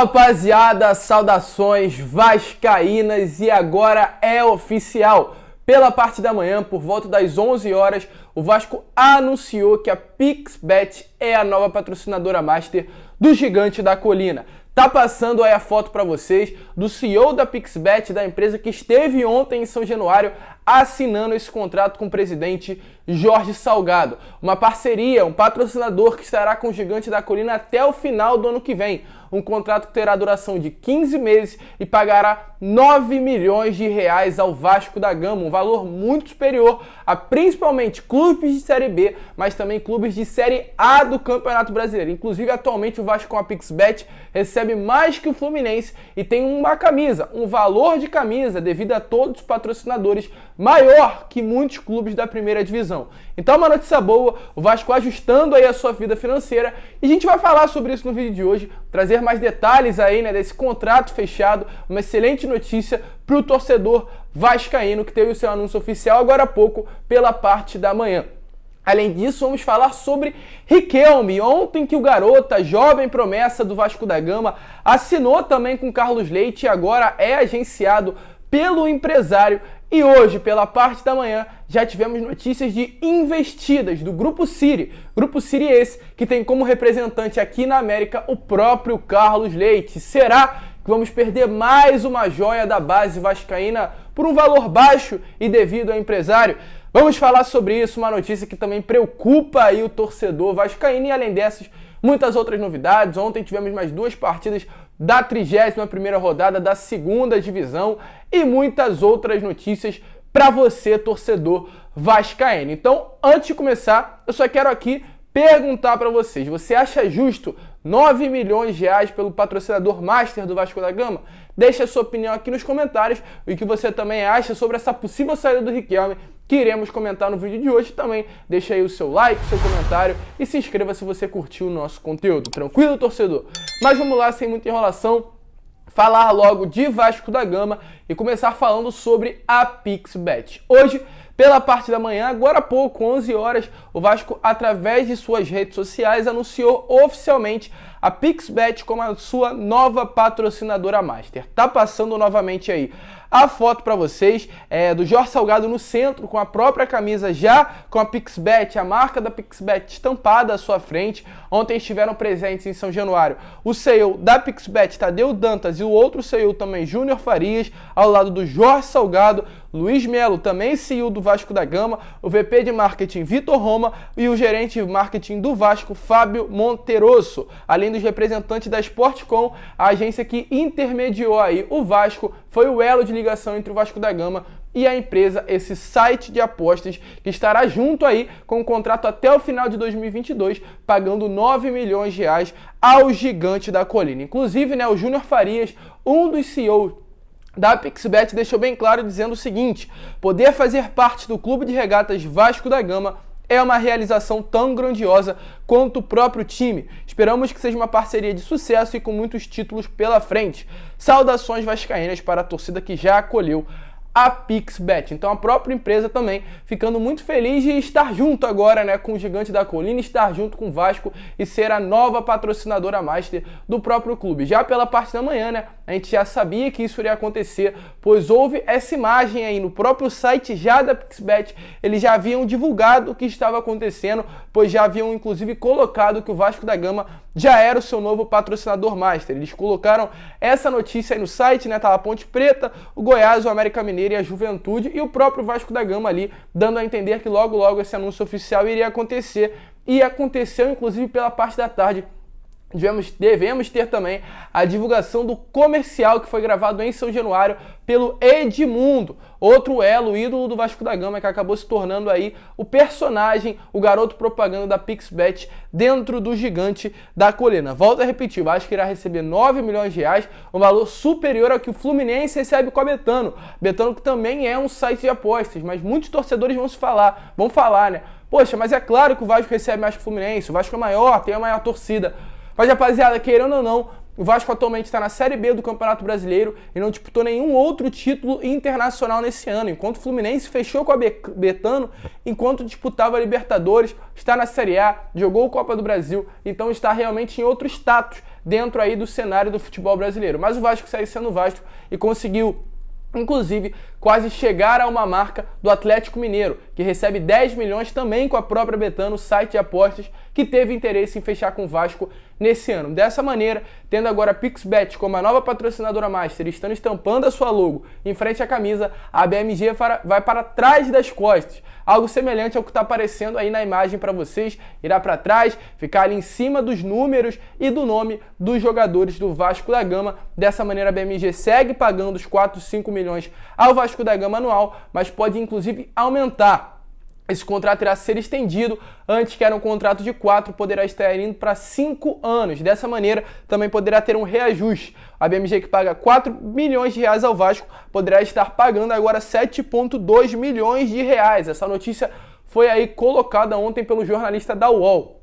Rapaziada, saudações vascaínas e agora é oficial. Pela parte da manhã, por volta das 11 horas, o Vasco anunciou que a PixBet é a nova patrocinadora master do Gigante da Colina. Tá passando aí a foto para vocês do CEO da PixBet, da empresa que esteve ontem em São Januário assinando esse contrato com o presidente Jorge Salgado. Uma parceria, um patrocinador que estará com o Gigante da Colina até o final do ano que vem. Um contrato que terá duração de 15 meses e pagará 9 milhões de reais ao Vasco da Gama, um valor muito superior a principalmente clubes de Série B, mas também clubes de Série A do Campeonato Brasileiro. Inclusive, atualmente o Vasco com a PixBet recebe mais que o Fluminense e tem uma camisa, um valor de camisa devido a todos os patrocinadores maior que muitos clubes da primeira divisão. Então, uma notícia boa, o Vasco ajustando aí a sua vida financeira, e a gente vai falar sobre isso no vídeo de hoje, trazer mais detalhes aí, desse contrato fechado, uma excelente notícia para o torcedor vascaíno que teve o seu anúncio oficial agora há pouco pela parte da manhã. Além disso, vamos falar sobre Riquelme. Ontem que o garoto, a jovem promessa do Vasco da Gama, assinou também com Carlos Leite e agora é agenciado pelo empresário. E hoje, pela parte da manhã, já tivemos notícias de investidas do Grupo City. Grupo City esse que tem como representante aqui na América o próprio Carlos Leite. Será que vamos perder mais uma joia da base vascaína por um valor baixo e devido ao empresário? Vamos falar sobre isso, uma notícia que também preocupa aí o torcedor vascaíno e além dessas, muitas outras novidades. Ontem tivemos mais duas partidas da 31ª rodada da 2ª divisão e muitas outras notícias para você, torcedor vascaíno. Então, antes de começar, eu só quero aqui perguntar para vocês, você acha justo 9 milhões de reais pelo patrocinador master do Vasco da Gama? Deixa a sua opinião aqui nos comentários e o que você também acha sobre essa possível saída do Riquelme, que iremos comentar no vídeo de hoje. Também deixa aí o seu like, o seu comentário e se inscreva se você curtiu o nosso conteúdo. Tranquilo, torcedor? Mas vamos lá, sem muita enrolação, falar logo de Vasco da Gama e começar falando sobre a PixBet. Hoje, pela parte da manhã, agora há pouco, 11 horas, o Vasco, através de suas redes sociais, anunciou oficialmente a PixBet como a sua nova patrocinadora master. Tá passando novamente aí a foto para vocês do Jorge Salgado no centro, com a própria camisa já com a PixBet, a marca da PixBet estampada à sua frente. Ontem estiveram presentes em São Januário o CEO da PixBet, Tadeu Dantas, e o outro CEO também, Júnior Farias, ao lado do Jorge Salgado, Luiz Melo, também CEO do Vasco da Gama, o VP de Marketing, Vitor Roma, e o gerente de Marketing do Vasco, Fábio Monterosso, além dos representantes da Sportcom, a agência que intermediou aí o Vasco, foi o elo de ligação entre o Vasco da Gama e a empresa, esse site de apostas que estará junto aí com o contrato até o final de 2022, pagando 9 milhões de reais ao Gigante da Colina. Inclusive, o Júnior Farias, um dos CEOs da PixBet, deixou bem claro dizendo o seguinte: poder fazer parte do Clube de Regatas Vasco da Gama é uma realização tão grandiosa quanto o próprio time. Esperamos que seja uma parceria de sucesso e com muitos títulos pela frente. Saudações vascaínas para a torcida que já acolheu a PixBet. Então a própria empresa também ficando muito feliz de estar junto agora, com o Gigante da Colina, estar junto com o Vasco e ser a nova patrocinadora master do próprio clube. Já pela parte da manhã, a gente já sabia que isso iria acontecer, pois houve essa imagem aí no próprio site já da PixBet. Eles já haviam divulgado o que estava acontecendo, pois já haviam inclusive colocado que o Vasco da Gama já era o seu novo patrocinador master. Eles colocaram essa notícia aí no site, tava a Ponte Preta, o Goiás, o América Mineiro e a Juventude, e o próprio Vasco da Gama ali, dando a entender que logo logo esse anúncio oficial iria acontecer, e aconteceu inclusive pela parte da tarde. Devemos ter também a divulgação do comercial que foi gravado em São Januário pelo Edmundo, outro elo, ídolo do Vasco da Gama, que acabou se tornando aí o personagem, o garoto propaganda da PixBet dentro do Gigante da Colina. Volto a repetir, o Vasco irá receber 9 milhões de reais, um valor superior ao que o Fluminense recebe com a Betano. Betano que também é um site de apostas, mas muitos torcedores vão falar, poxa, mas é claro que o Vasco recebe mais que o Fluminense, o Vasco é maior, tem a maior torcida. Mas, rapaziada, querendo ou não, O Vasco atualmente está na Série B do Campeonato Brasileiro e não disputou nenhum outro título internacional nesse ano, enquanto o Fluminense fechou com a Betano, enquanto disputava a Libertadores, está na Série A, jogou a Copa do Brasil, então está realmente em outro status dentro aí do cenário do futebol brasileiro. Mas o Vasco segue sendo o Vasco e conseguiu, inclusive, quase chegar a uma marca do Atlético Mineiro, que recebe 10 milhões também com a própria Betano, site de apostas, que teve interesse em fechar com o Vasco nesse ano. Dessa maneira, tendo agora a PixBet como a nova patrocinadora master, estando estampando a sua logo em frente à camisa, a BMG vai para trás das costas. Algo semelhante ao que está aparecendo aí na imagem para vocês, irá para trás, ficar ali em cima dos números e do nome dos jogadores do Vasco da Gama. Dessa maneira, a BMG segue pagando os 4, 5 milhões ao Vasco da Gama anual, mas pode inclusive aumentar. Esse contrato irá ser estendido, antes que era um contrato de 4, poderá estar indo para 5 anos. Dessa maneira, também poderá ter um reajuste. A BMG, que paga 4 milhões de reais ao Vasco, poderá estar pagando agora 7,2 milhões de reais. Essa notícia foi aí colocada ontem pelo jornalista da UOL.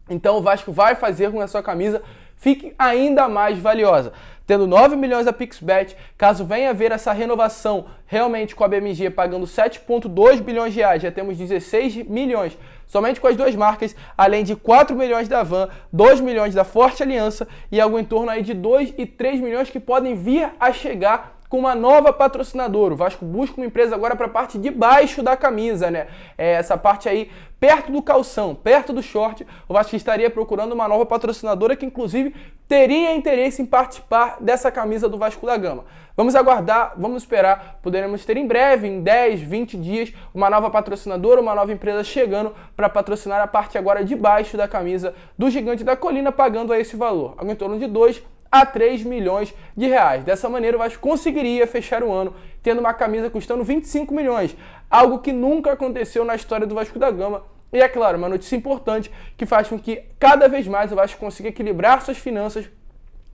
Então o Vasco vai fazer com que a sua camisa fique ainda mais valiosa. Tendo 9 milhões da PixBet, caso venha haver essa renovação realmente com a BMG pagando 7,2 bilhões de reais, já temos 16 milhões somente com as duas marcas, além de 4 milhões da Van, 2 milhões da Forte Aliança e algo em torno aí de 2 e 3 milhões que podem vir a chegar com uma nova patrocinadora. O Vasco busca uma empresa agora para a parte de baixo da camisa, né? Essa parte aí, perto do calção, perto do short, o Vasco estaria procurando uma nova patrocinadora que, inclusive, teria interesse em participar dessa camisa do Vasco da Gama. Vamos aguardar, vamos esperar, poderemos ter em breve, em 10, 20 dias, uma nova patrocinadora, uma nova empresa chegando para patrocinar a parte agora de baixo da camisa do Gigante da Colina, pagando a esse valor, algo em torno de 2 a 3 milhões de reais. Dessa maneira, o Vasco conseguiria fechar o ano tendo uma camisa custando 25 milhões, algo que nunca aconteceu na história do Vasco da Gama. E é claro, uma notícia importante que faz com que cada vez mais o Vasco consiga equilibrar suas finanças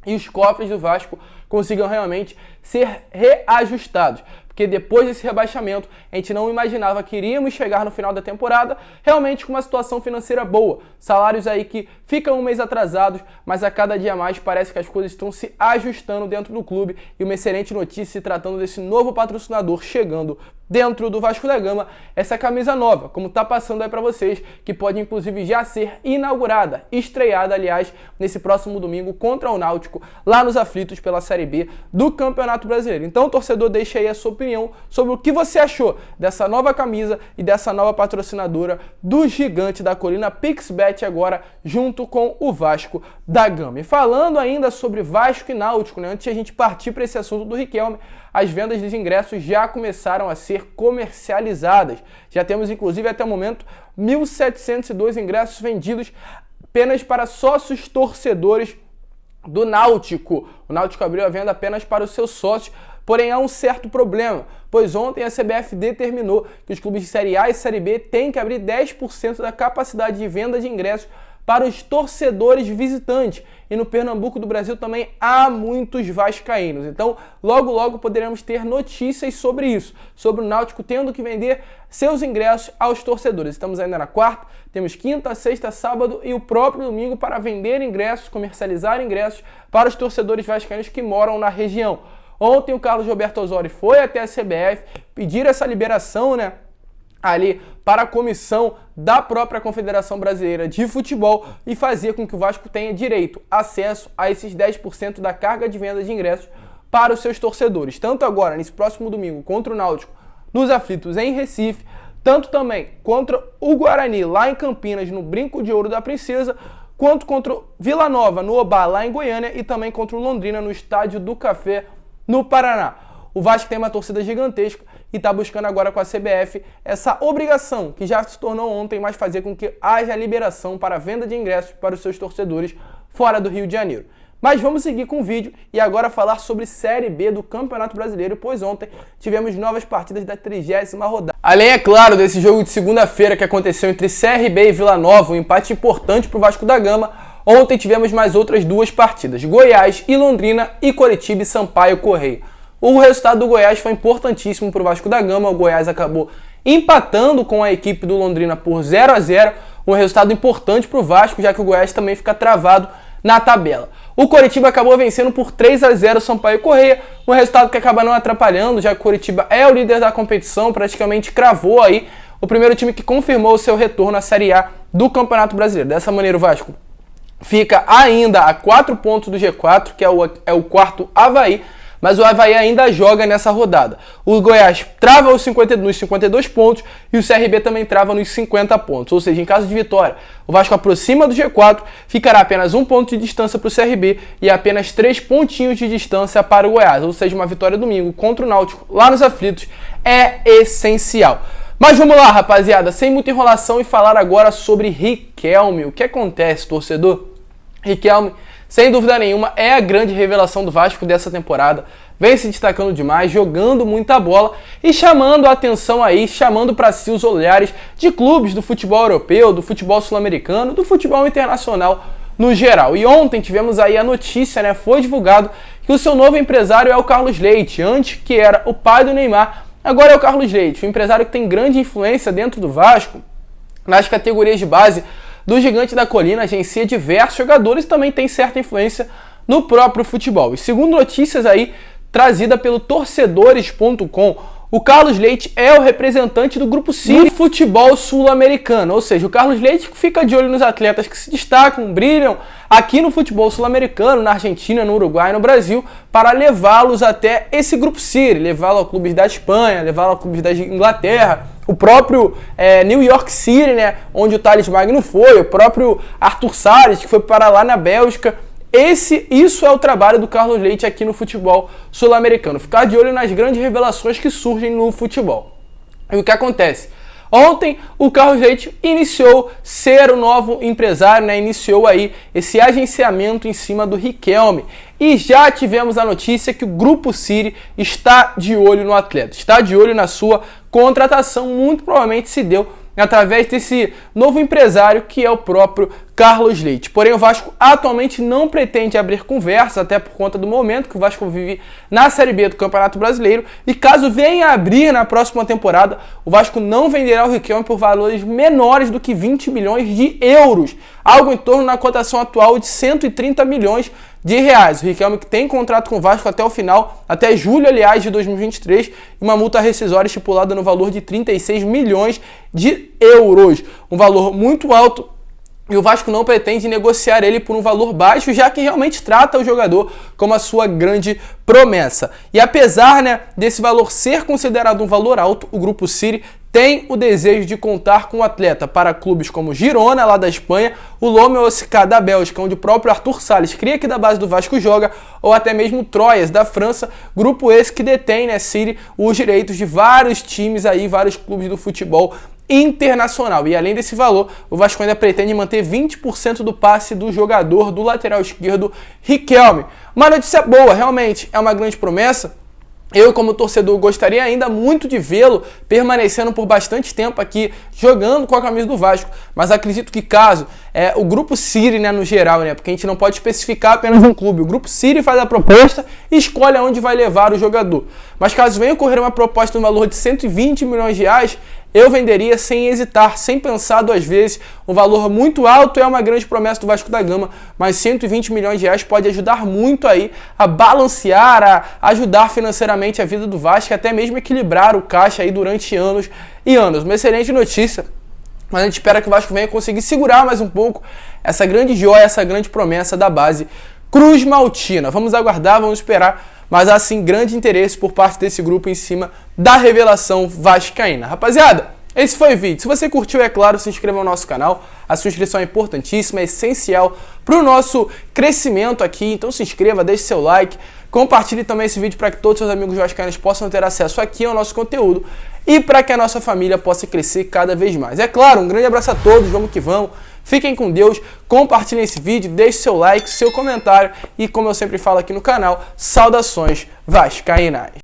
e os cofres do Vasco consigam realmente ser reajustados. Porque depois desse rebaixamento, a gente não imaginava que iríamos chegar no final da temporada realmente com uma situação financeira boa. Salários aí que ficam um mês atrasados, mas a cada dia mais parece que as coisas estão se ajustando dentro do clube. E uma excelente notícia se tratando desse novo patrocinador chegando dentro do Vasco da Gama, essa camisa nova, como está passando aí para vocês, que pode inclusive já ser inaugurada, estreada, aliás, nesse próximo domingo contra o Náutico, lá nos aflitos pela Série B do Campeonato Brasileiro. Então, torcedor, deixa aí a sua opinião sobre o que você achou dessa nova camisa e dessa nova patrocinadora do Gigante da Colina, PixBet, agora junto com o Vasco da Gama. E falando ainda sobre Vasco e Náutico, né, antes de a gente partir para esse assunto do Riquelme, as vendas dos ingressos já começaram a ser comercializadas. Já temos, inclusive, até o momento, 1.702 ingressos vendidos apenas para sócios torcedores do Náutico. O Náutico abriu a venda apenas para os seus sócios, porém há um certo problema, pois ontem a CBF determinou que os clubes de Série A e Série B têm que abrir 10% da capacidade de venda de ingressos para os torcedores visitantes. E no Pernambuco do Brasil também há muitos vascaínos. Então, logo, logo poderemos ter notícias sobre isso, sobre o Náutico tendo que vender seus ingressos aos torcedores. Estamos ainda na quarta, temos quinta, sexta, sábado e o próprio domingo para vender ingressos, comercializar ingressos para os torcedores vascaínos que moram na região. Ontem o Carlos Roberto Osório foi até a CBF pedir essa liberação, né, ali para a comissão da própria Confederação Brasileira de Futebol e fazer com que o Vasco tenha direito, acesso a esses 10% da carga de venda de ingressos para os seus torcedores. Tanto agora, nesse próximo domingo, contra o Náutico, nos aflitos em Recife, tanto também contra o Guarani, lá em Campinas, no Brinco de Ouro da Princesa, quanto contra o Vila Nova, no Obá, lá em Goiânia, e também contra o Londrina, no Estádio do Café, no Paraná. O Vasco tem uma torcida gigantesca e está buscando agora com a CBF essa obrigação, que já se tornou ontem, mas fazer com que haja liberação para a venda de ingressos para os seus torcedores fora do Rio de Janeiro. Mas vamos seguir com o vídeo e agora falar sobre Série B do Campeonato Brasileiro, pois ontem tivemos novas partidas da 30ª rodada. Além, é claro, desse jogo de segunda-feira que aconteceu entre CRB e Vila Nova, um empate importante para o Vasco da Gama, ontem tivemos mais outras duas partidas, Goiás e Londrina e Coritiba e Sampaio Corrêa. O resultado do Goiás foi importantíssimo para o Vasco da Gama. O Goiás acabou empatando com a equipe do Londrina por 0-0, um resultado importante para o Vasco, já que o Goiás também fica travado na tabela. O Coritiba acabou vencendo por 3-0 o Sampaio Corrêa, um resultado que acaba não atrapalhando, já que o Coritiba é o líder da competição, praticamente cravou aí o primeiro time que confirmou o seu retorno à Série A do Campeonato Brasileiro. Dessa maneira, o Vasco fica ainda a 4 pontos do G4, que é o quarto Avaí, mas o Avaí ainda joga nessa rodada. O Goiás trava nos 52 pontos e o CRB também trava nos 50 pontos. Ou seja, em caso de vitória, o Vasco aproxima do G4, ficará apenas 1 ponto de distância para o CRB e apenas 3 pontinhos de distância para o Goiás. Ou seja, uma vitória domingo contra o Náutico lá nos aflitos é essencial. Mas vamos lá, rapaziada, sem muita enrolação e falar agora sobre Riquelme. O que acontece, torcedor? Riquelme, sem dúvida nenhuma, é a grande revelação do Vasco dessa temporada. Vem se destacando demais, jogando muita bola e chamando a atenção aí, chamando para si os olhares de clubes do futebol europeu, do futebol sul-americano, do futebol internacional no geral. E ontem tivemos aí a notícia, né? Foi divulgado que o seu novo empresário é o Carlos Leite, antes que era o pai do Neymar, agora é o Carlos Leite, um empresário que tem grande influência dentro do Vasco, nas categorias de base do Gigante da Colina, agencia diversos jogadores e também tem certa influência no próprio futebol. E segundo notícias aí, trazida pelo torcedores.com, o Carlos Leite é o representante do Grupo City futebol sul-americano, ou seja, o Carlos Leite fica de olho nos atletas que se destacam, brilham aqui no futebol sul-americano, na Argentina, no Uruguai e no Brasil, para levá-los até esse Grupo City, levá-lo a clubes da Espanha, levá-lo a clubes da Inglaterra, o próprio New York City, né, onde o Thales Magno foi, o próprio Arthur Salles, que foi para lá na Bélgica. Isso é o trabalho do Carlos Leite aqui no futebol sul-americano, ficar de olho nas grandes revelações que surgem no futebol. E o que acontece? Ontem o Carlos Leite iniciou ser o novo empresário, né? Iniciou aí esse agenciamento em cima do Riquelme. E já tivemos a notícia que o Grupo City está de olho no atleta, está de olho na sua contratação, muito provavelmente se deu através desse novo empresário que é o próprio Carlos Leite. Porém, o Vasco atualmente não pretende abrir conversa, até por conta do momento que o Vasco vive na Série B do Campeonato Brasileiro, e caso venha a abrir na próxima temporada, o Vasco não venderá o Riquelme por valores menores do que 20 milhões de euros, algo em torno na cotação atual de 130 milhões de reais. O Riquelme que tem contrato com o Vasco até o final, até julho, aliás, de 2023, e uma multa rescisória estipulada no valor de 36 milhões de euros. Um valor muito alto, e o Vasco não pretende negociar ele por um valor baixo, já que realmente trata o jogador como a sua grande promessa. E apesar, né, desse valor ser considerado um valor alto, o Grupo City tem o desejo de contar com o atleta para clubes como Girona, lá da Espanha, o Lome OSK da Bélgica, onde o próprio Arthur Salles, cria que da base do Vasco, joga, ou até mesmo Troyes da França, grupo esse que detém, né, City, os direitos de vários times aí, vários clubes do futebol internacional. E além desse valor, o Vasco ainda pretende manter 20% do passe do jogador do lateral esquerdo Riquelme. Uma notícia boa, realmente é uma grande promessa. Eu, como torcedor, gostaria ainda muito de vê-lo permanecendo por bastante tempo aqui, jogando com a camisa do Vasco. Mas acredito que caso o Grupo City, né, no geral, né, porque a gente não pode especificar apenas um clube, o Grupo City faz a proposta e escolhe aonde vai levar o jogador. Mas caso venha ocorrer uma proposta no valor de 120 milhões de reais, eu venderia sem hesitar, sem pensar duas vezes. Um valor muito alto, é uma grande promessa do Vasco da Gama, mas 120 milhões de reais pode ajudar muito aí a balancear, a ajudar financeiramente a vida do Vasco, até mesmo equilibrar o caixa aí durante anos e anos. Uma excelente notícia, mas a gente espera que o Vasco venha conseguir segurar mais um pouco essa grande joia, essa grande promessa da base Cruz Maltina. Vamos aguardar, vamos esperar, mas há sim grande interesse por parte desse grupo em cima da revelação vascaína. Rapaziada, esse foi o vídeo. Se você curtiu, é claro, se inscreva no nosso canal. A sua inscrição é importantíssima, é essencial para o nosso crescimento aqui. Então se inscreva, deixe seu like, compartilhe também esse vídeo para que todos os seus amigos vascaínos possam ter acesso aqui ao nosso conteúdo e para que a nossa família possa crescer cada vez mais. É claro, um grande abraço a todos, vamos que vamos. Fiquem com Deus, compartilhem esse vídeo, deixe seu like, seu comentário e, como eu sempre falo aqui no canal, saudações vascaínas.